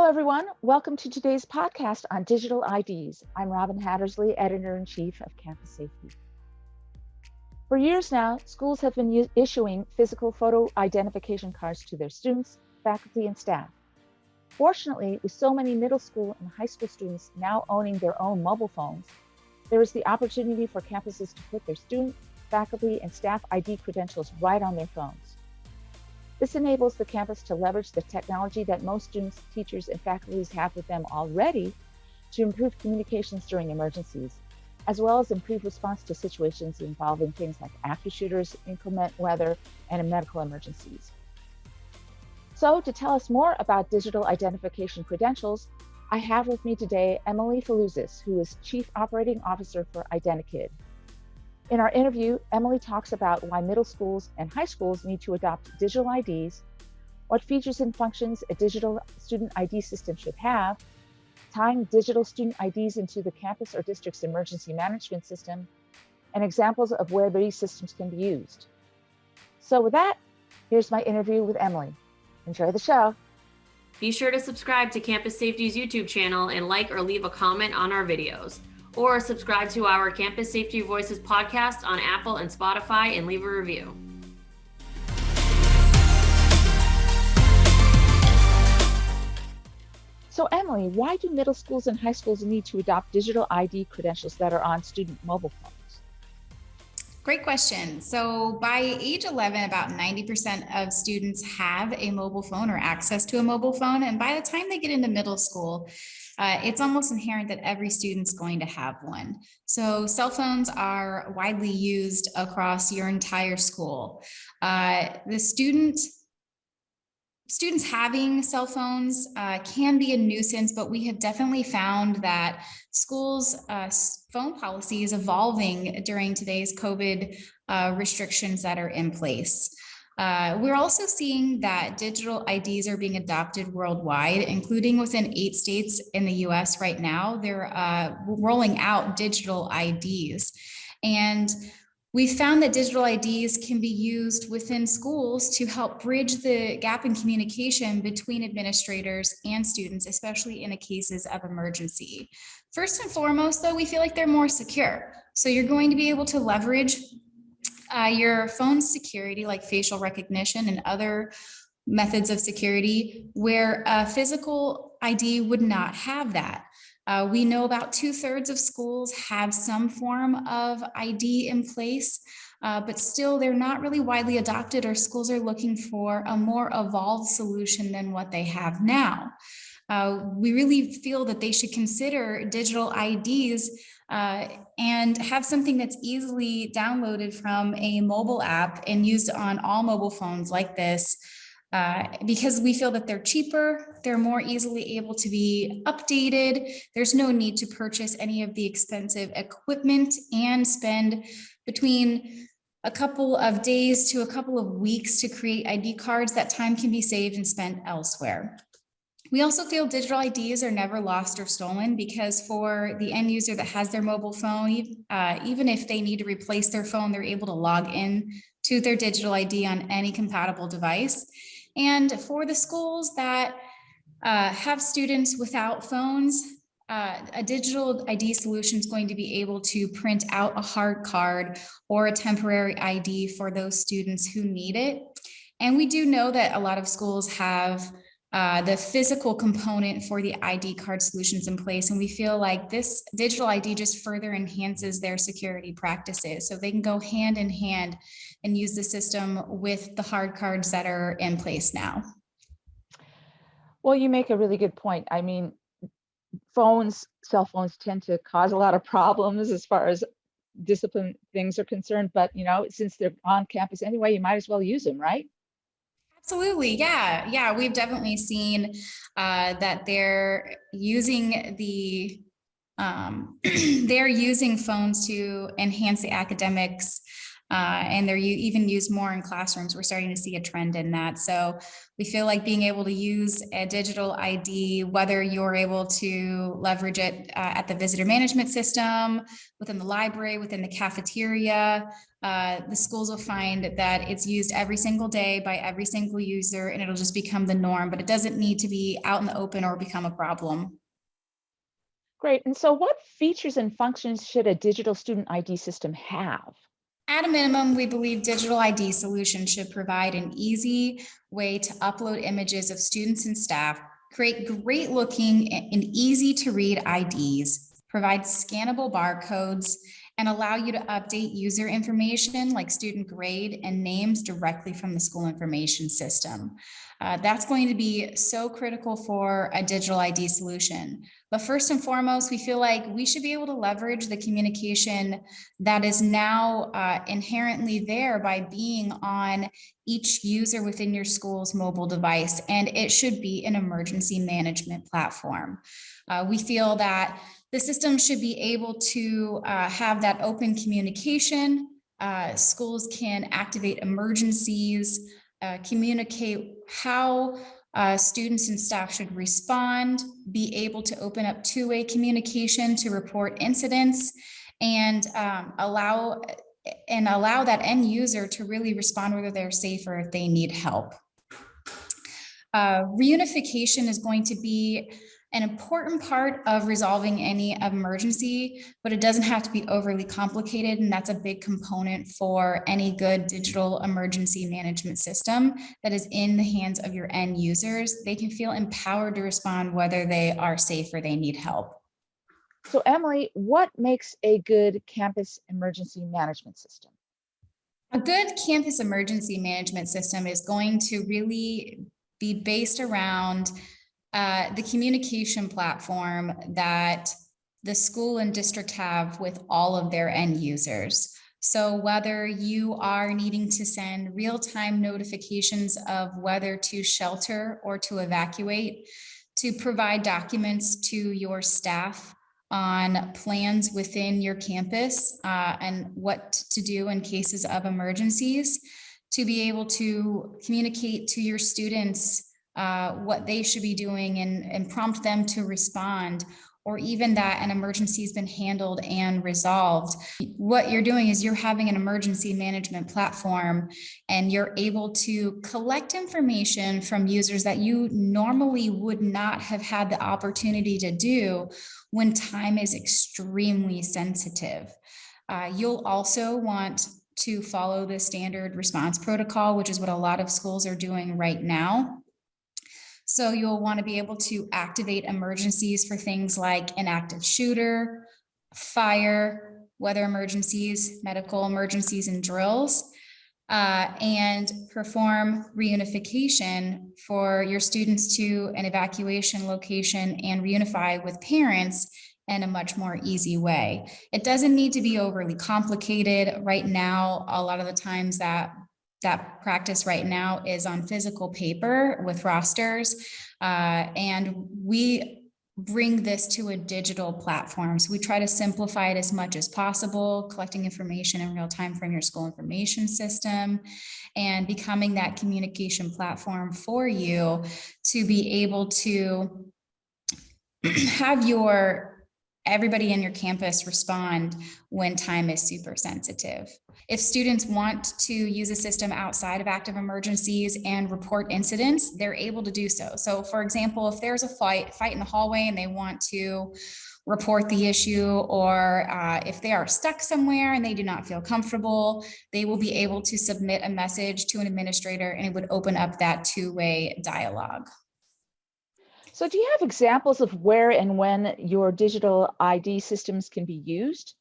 Hello, everyone. Welcome to today's podcast on digital IDs. I'm Robin Hattersley, Editor-in-Chief of Campus Safety. For years now, schools have been issuing physical photo identification cards to their students, faculty, and staff. Fortunately, with so many middle school and high school students now owning their own mobile phones, there is the opportunity for campuses to put their student, faculty, and staff ID credentials right on their phones. This enables the campus to leverage the technology that most students, teachers, and faculties have with them already to improve communications during emergencies, as well as improve response to situations involving things like active shooters, inclement weather, and medical emergencies. So to tell us more about digital identification credentials, I have with me today Emily Fellouzis, who is Chief Operating Officer for Ident-A-Kid. In our interview, Emily talks about why middle schools and high schools need to adopt digital IDs, what features and functions a digital student ID system should have, tying digital student IDs into the campus or district's emergency management system, and examples of where these systems can be used. So with that, here's my interview with Emily. Enjoy the show. Be sure to subscribe to Campus Safety's YouTube channel and like or leave a comment on our videos. Or subscribe to our Campus Safety Voices podcast on Apple and Spotify and leave a review. So Emily, why do middle schools and high schools need to adopt digital ID credentials that are on student mobile phones? Great question. So by age 11, about 90% of students have a mobile phone or access to a mobile phone. And by the time they get into middle school, it's almost inherent that every student's going to have one. So cell phones are widely used across your entire school. The students having cell phones can be a nuisance, but we have definitely found that schools' phone policy is evolving during today's COVID restrictions that are in place. We're also seeing that digital IDs are being adopted worldwide, including within 8 states in the US right now. They're rolling out digital IDs. And we found that digital IDs can be used within schools to help bridge the gap in communication between administrators and students, especially in the cases of emergency. First and foremost, though, we feel like they're more secure. So you're going to be able to leverage your phone's security, like facial recognition and other methods of security, where a physical ID would not have that. We know about 2/3 of schools have some form of ID in place, but still they're not really widely adopted, or schools are looking for a more evolved solution than what they have now. We really feel that they should consider digital IDs and have something that's easily downloaded from a mobile app and used on all mobile phones like this. Because we feel that they're cheaper, they're more easily able to be updated. There's no need to purchase any of the expensive equipment and spend between a couple of days to a couple of weeks to create ID cards. That time can be saved and spent elsewhere. We also feel digital IDs are never lost or stolen, because for the end user that has their mobile phone, even if they need to replace their phone, they're able to log in to their digital ID on any compatible device. And for the schools that have students without phones, a digital ID solution is going to be able to print out a hard card or a temporary ID for those students who need it. And we do know that a lot of schools have the physical component for the ID card solutions in place. And we feel like this digital ID just further enhances their security practices. So they can go hand in hand and use the system with the hard cards that are in place now. Well, you make a really good point. I mean, cell phones tend to cause a lot of problems as far as discipline things are concerned, but since they're on campus anyway, you might as well use them, right? Absolutely. Yeah. We've definitely seen that they're using they're using phones to enhance the academics and they're even used more in classrooms. We're starting to see a trend in that. So we feel like being able to use a digital ID, whether you're able to leverage it at the visitor management system, within the library, within the cafeteria, the schools will find that it's used every single day by every single user, and it'll just become the norm, but it doesn't need to be out in the open or become a problem. Great. And so what features and functions should a digital student ID system have? At a minimum, we believe digital ID solutions should provide an easy way to upload images of students and staff, create great looking and easy to read IDs, provide scannable barcodes, and allow you to update user information like student grade and names directly from the school information system. That's going to be so critical for a digital ID solution. But first and foremost, we feel like we should be able to leverage the communication that is now inherently there by being on each user within your school's mobile device, and it should be an emergency management platform. We feel that the system should be able to have that open communication. Schools can activate emergencies, communicate how students and staff should respond, be able to open up two-way communication to report incidents, and allow that end user to really respond whether they're safe or if they need help. Reunification is going to be an important part of resolving any emergency, but it doesn't have to be overly complicated. And that's a big component for any good digital emergency management system that is in the hands of your end users. They can feel empowered to respond whether they are safe or they need help. So Emily, what makes a good campus emergency management system? A good campus emergency management system is going to really be based around the communication platform that the school and district have with all of their end users. So whether you are needing to send real-time notifications of whether to shelter or to evacuate, to provide documents to your staff on plans within your campus and what to do in cases of emergencies, to be able to communicate to your students what they should be doing and prompt them to respond, or even that an emergency has been handled and resolved. What you're doing is you're having an emergency management platform, and you're able to collect information from users that you normally would not have had the opportunity to do when time is extremely sensitive. You'll also want to follow the standard response protocol, which is what a lot of schools are doing right now. So you'll want to be able to activate emergencies for things like an active shooter, fire, weather emergencies, medical emergencies, and drills, and perform reunification for your students to an evacuation location and reunify with parents in a much more easy way. It doesn't need to be overly complicated. Right now, a lot of the times that practice right now is on physical paper with rosters, and we bring this to a digital platform. So we try to simplify it as much as possible, collecting information in real time from your school information system and becoming that communication platform for you to be able to have everybody in your campus respond when time is super sensitive. If students want to use a system outside of active emergencies and report incidents, they're able to do so. So for example, if there's a fight in the hallway and they want to report the issue, or if they are stuck somewhere and they do not feel comfortable, they will be able to submit a message to an administrator, and it would open up that two-way dialogue. So do you have examples of where and when your digital ID systems can be used?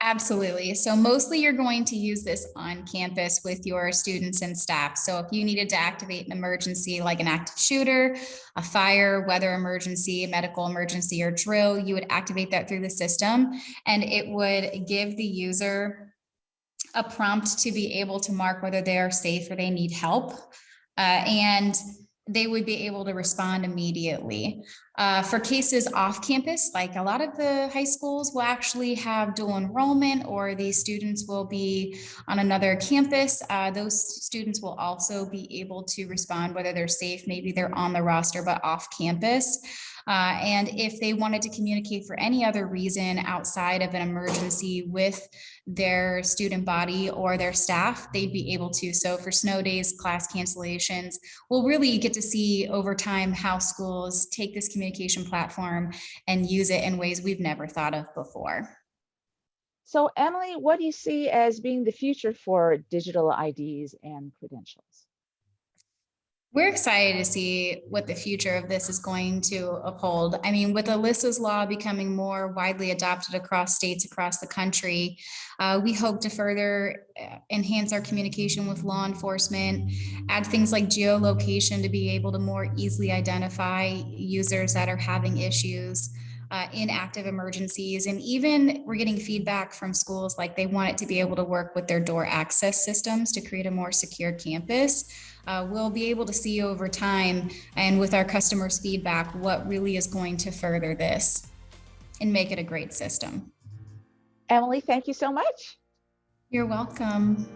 Absolutely. So mostly you're going to use this on campus with your students and staff. So if you needed to activate an emergency like an active shooter, a fire, weather emergency, medical emergency, or drill, you would activate that through the system, and it would give the user a prompt to be able to mark whether they are safe or they need help. And they would be able to respond immediately. For cases off campus, like a lot of the high schools will actually have dual enrollment, or these students will be on another campus. Those students will also be able to respond whether they're safe, maybe they're on the roster, but off campus. And if they wanted to communicate for any other reason outside of an emergency with their student body or their staff, they'd be able to. So for snow days, class cancellations, we'll really get to see over time how schools take this communication platform and use it in ways we've never thought of before. So Emily, what do you see as being the future for digital IDs and credentials? We're excited to see what the future of this is going to uphold. I mean, with Alyssa's law becoming more widely adopted across states across the country, we hope to further enhance our communication with law enforcement, add things like geolocation to be able to more easily identify users that are having issues in active emergencies. And even we're getting feedback from schools like they want it to be able to work with their door access systems to create a more secure campus. We'll be able to see over time and with our customers' feedback what really is going to further this and make it a great system. Emily, thank you so much. You're welcome.